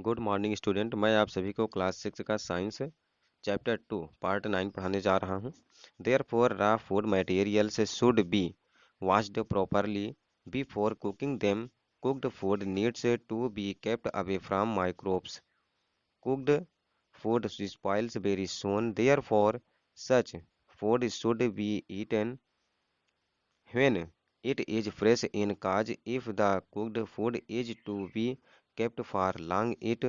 Good morning student. मैं आप सभी को क्लास 6 का साइंस चैप्टर 2 पार्ट 9 पढ़ाने जा रहा हूँ। Therefore raw food materials should be washed properly before cooking them. Cooked food needs to be kept away from microbes. Cooked food spoils very soon. Therefore, such food should be eaten when it is fresh in cause if the cooked food is to be kept for long, it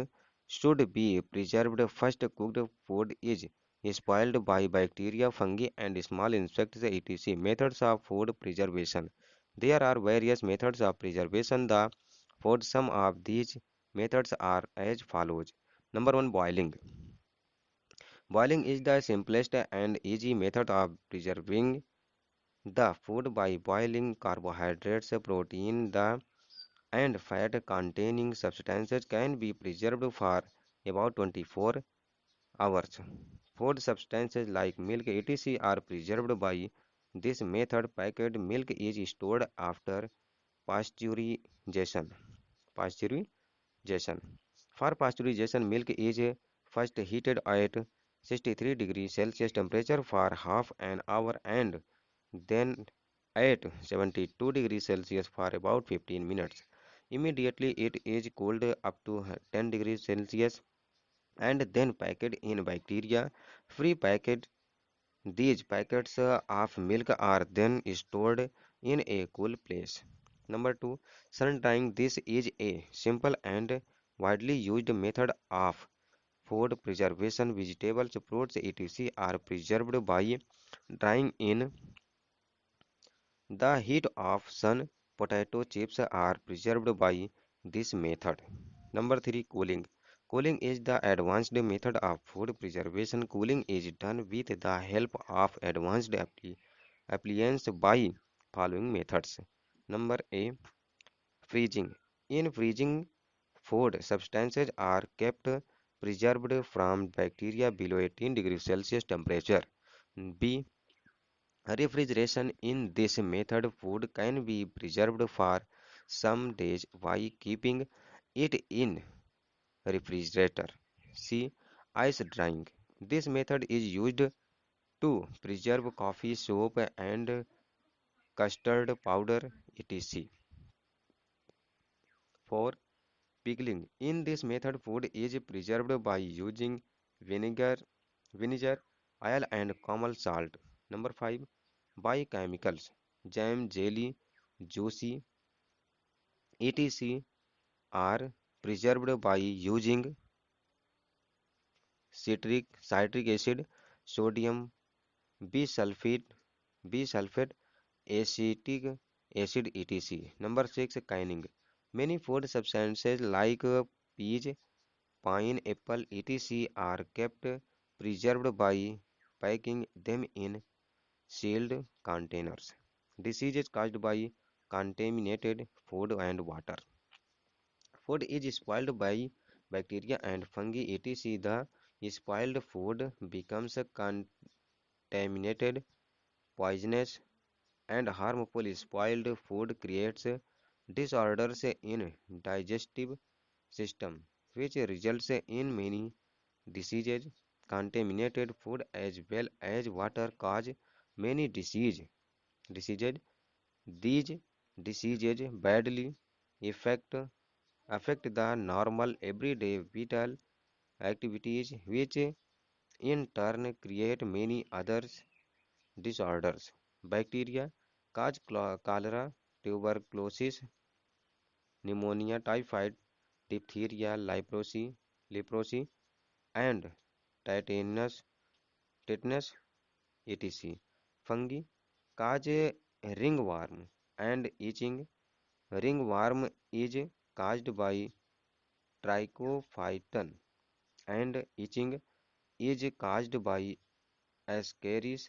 should be preserved. First, cooked food is spoiled by bacteria, fungi, and small insects, etc. Methods of food preservation. There are various methods of preservation. The food, some of these methods are as follows. Number one, boiling. Boiling is the simplest and easy method of preserving the food. By boiling carbohydrates, protein, and fat-containing substances can be preserved for about 24 hours. Food substances like milk etc. are preserved by this method. Packaged milk is stored after pasteurization. Pasteurization. For pasteurization, milk is first heated at 63 degrees Celsius temperature for half an hour and then at 72 degrees Celsius for about 15 minutes. Immediately it is cooled up to 10 degrees Celsius and then packed in bacteria free packet. These packets of milk are then stored in a cool place. Number 2. Sun drying. This is a simple and widely used method of food preservation. Vegetables, fruits, etc. are preserved by drying in the heat of sun. Potato chips are preserved by this method. Number 3. Cooling. Cooling is the advanced method of food preservation. Cooling is done with the help of advanced appliances by following methods. Number A. Freezing. In freezing, food substances are kept preserved from bacteria below 18 degrees Celsius temperature. B. Refrigeration. In this method, food can be preserved for some days by keeping it in refrigerator. C. Ice drying. This method is used to preserve coffee, soap, and custard powder, etc. 4. Pickling. In this method, food is preserved by using vinegar, vinegar, oil, and common salt. Number 5. Biochemicals. Jam, jelly, juicy, etc. are preserved by using citric acid, sodium bisulfite, bisulfate, acetic acid, etc. Number 6. Canning. Many food substances like peas, pineapple, etc. are kept preserved by packing them in sealed containers. Diseases caused by contaminated food and water. Food is spoiled by bacteria and fungi, etc. The spoiled food becomes contaminated, poisonous, and harmful. Spoiled food creates disorders in digestive system, which results in many diseases. Contaminated food as well as water cause many diseases. These diseases badly affect the normal everyday vital activities, which in turn create many other disorders. Bacteria cause cholera, tuberculosis, pneumonia, typhoid, diphtheria, leprosy, and tetanus, etc. Fungi cause ringworm and itching. Ringworm is caused by trichophyton, and itching is caused by ascaris,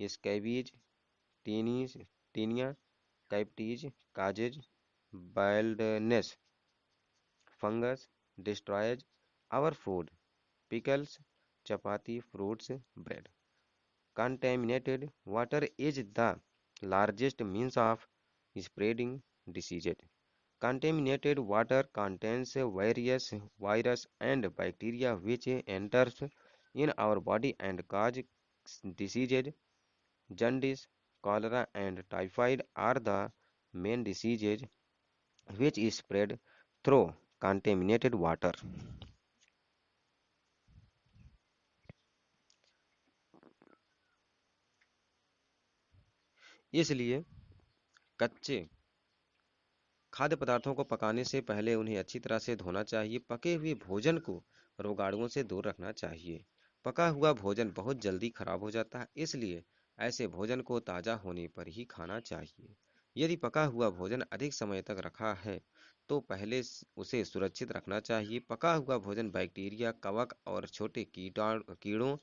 scabies, tinea, cavities, causes baldness. Fungus destroys our food, pickles, chapati, fruits, bread. Contaminated water is the largest means of spreading diseases. Contaminated water contains various virus and bacteria which enters in our body and cause diseases. Jaundice, cholera, and typhoid are the main diseases which is spread through contaminated water. इसलिए कच्चे खाद्य पदार्थों को पकाने से पहले उन्हें अच्छी तरह से धोना चाहिए। पके हुए भोजन को रोगाणुओं से दूर रखना चाहिए। पका हुआ भोजन बहुत जल्दी खराब हो जाता है, इसलिए ऐसे भोजन को ताज़ा होने पर ही खाना चाहिए। यदि पका हुआ भोजन अधिक समय तक रखा है तो पहले उसे सुरक्षित रखना चाहिए। पका हुआ भोजन बैक्टीरिया, कवक और छोटे कीड़ों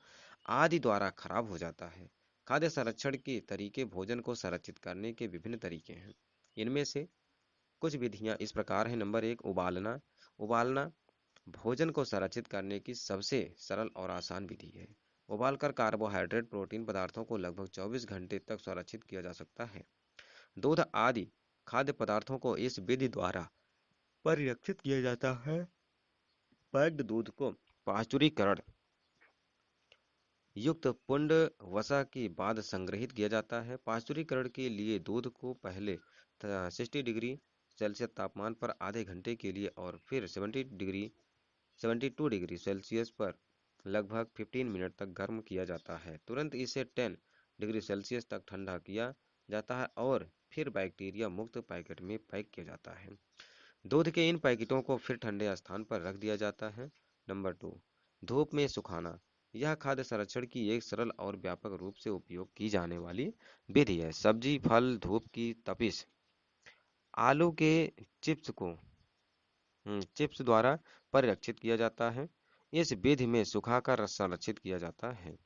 आदि द्वारा खराब हो जाता है। खाद्य संरक्षण के तरीके भोजन को संरक्षित करने के विभिन्न तरीके हैं। इनमें से कुछ विधियां इस प्रकार हैं। नंबर एक, उबालना। उबालना भोजन को संरक्षित करने की सबसे सरल और आसान विधि है। उबालकर कार्बोहाइड्रेट प्रोटीन पदार्थों को लगभग 24 घंटे तक संरक्षित किया जा सकता है। दूध आदि खाद्य पदार्थों को इस विधि द्वारा परिरक्षित किया जाता है। पैक्ड दूध को पाश्चुरीकरण युक्त पुंड वसा के बाद संग्रहित किया जाता है। पाश्चुरीकरण के लिए दूध को पहले 60 डिग्री सेल्सियस तापमान पर आधे घंटे के लिए और फिर 72 डिग्री सेल्सियस पर लगभग 15 मिनट तक गर्म किया जाता है। तुरंत इसे 10 डिग्री सेल्सियस तक ठंडा किया जाता है और फिर बैक्टीरिया मुक्त पैकेट में पैक किया जाता है। दूध के इन पैकेटों को फिर ठंडे स्थान पर रख दिया जाता है। नंबर 2, धूप में सुखाना। यह खाद्य संरक्षण की एक सरल और व्यापक रूप से उपयोग की जाने वाली विधि है। सब्जी, फल धूप की तपिश, आलू के चिप्स को चिप्स द्वारा परिरक्षित किया जाता है। इस विधि में सुखाकर संरक्षित किया जाता है।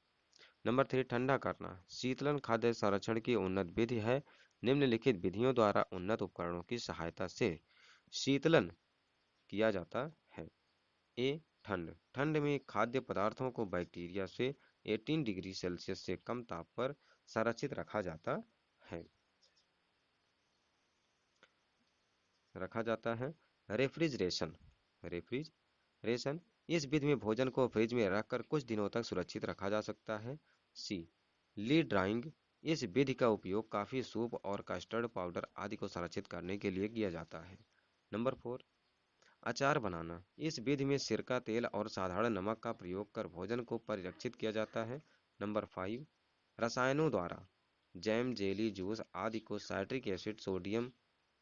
नंबर 3, ठंडा करना। शीतलन खाद्य संरक्षण की उन्नत विधि है। निम्नलिखित विधियों द्वारा उन्नत उपकरणों की सहायता से शीतलन किया जाता है। ए, ठंड। ठंड में खाद्य पदार्थों को बैक्टीरिया से 18 डिग्री सेल्सियस से कम ताप पर संरक्षित रखा जाता है। रेफ्रिजरेशन। रेफ्रिजरेशन इस विधि में भोजन को फ्रिज में रखकर कुछ दिनों तक सुरक्षित रखा जा सकता है। सी, ली ड्राइंग। इस विधि का उपयोग काफी सूप और कस्टर्ड पाउडर आदि को संरक्षित करने के लिए किया जाता है। नंबर 4, अचार बनाना। इस विधि में सिरका, तेल और साधारण नमक का प्रयोग कर भोजन को परिरक्षित किया जाता है। नंबर 5, रसायनों द्वारा। जैम, जेली, जूस आदि को citric acid, sodium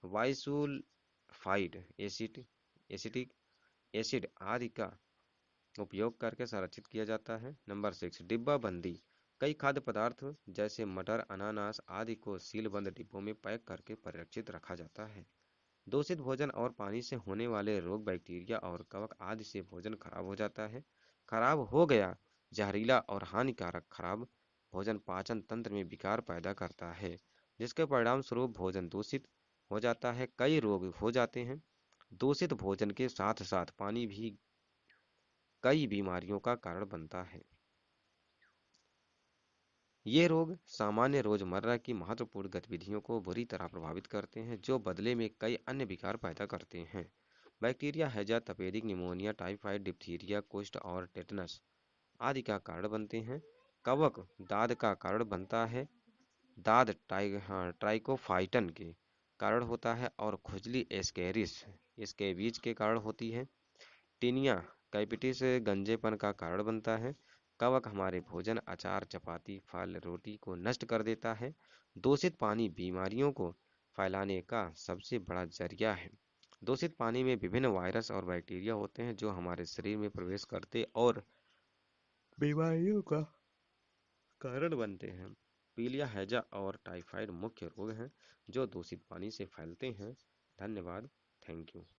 bisulphide acid, acetic acid आदि का उपयोग करके संरक्षित किया जाता है। नंबर 6, डिब्बा बंदी। कई खाद्य पदार्थ जैसे मटर, अनानास आदि को सीलबंद डिब्बों में पैक करके परिरक्षित रखा जाता है। दूषित भोजन और पानी से होने वाले रोग, बैक्टीरिया और कवक आदि से भोजन खराब हो जाता है। खराब हो गया जहरीला और हानिकारक खराब भोजन पाचन तंत्र में विकार पैदा करता है, जिसके परिणाम स्वरूप भोजन दूषित हो जाता है। कई रोग हो जाते हैं। दूषित भोजन के साथ साथ पानी भी कई बीमारियों का कारण बनता है। ये रोग सामान्य रोजमर्रा की महत्वपूर्ण गतिविधियों को बुरी तरह प्रभावित करते हैं, जो बदले में कई अन्य विकार पैदा करते हैं। बैक्टीरिया हैजा, तपेदिक, निमोनिया, टाइफाइड, डिप्थीरिया, कुष्ठ और टेटनस आदि का कारण बनते हैं। कवक दाद का कारण बनता है। दाद ट्राइकोफाइटन के कारण होता है और खुजली एस्केरिस स्केबीज के कारण होती है। टीनिया कैपिटिस गंजेपन का कारण बनता है। कवक हमारे भोजन, अचार, चपाती, फल, रोटी को नष्ट कर देता है। दूषित पानी बीमारियों को फैलाने का सबसे बड़ा जरिया है। दूषित पानी में विभिन्न वायरस और बैक्टीरिया होते हैं जो हमारे शरीर में प्रवेश करते और बीमारियों का कारण बनते हैं। पीलिया, हैजा और टाइफाइड मुख्य रोग हैं जो दूषित पानी से फैलते हैं। धन्यवाद। Thank you.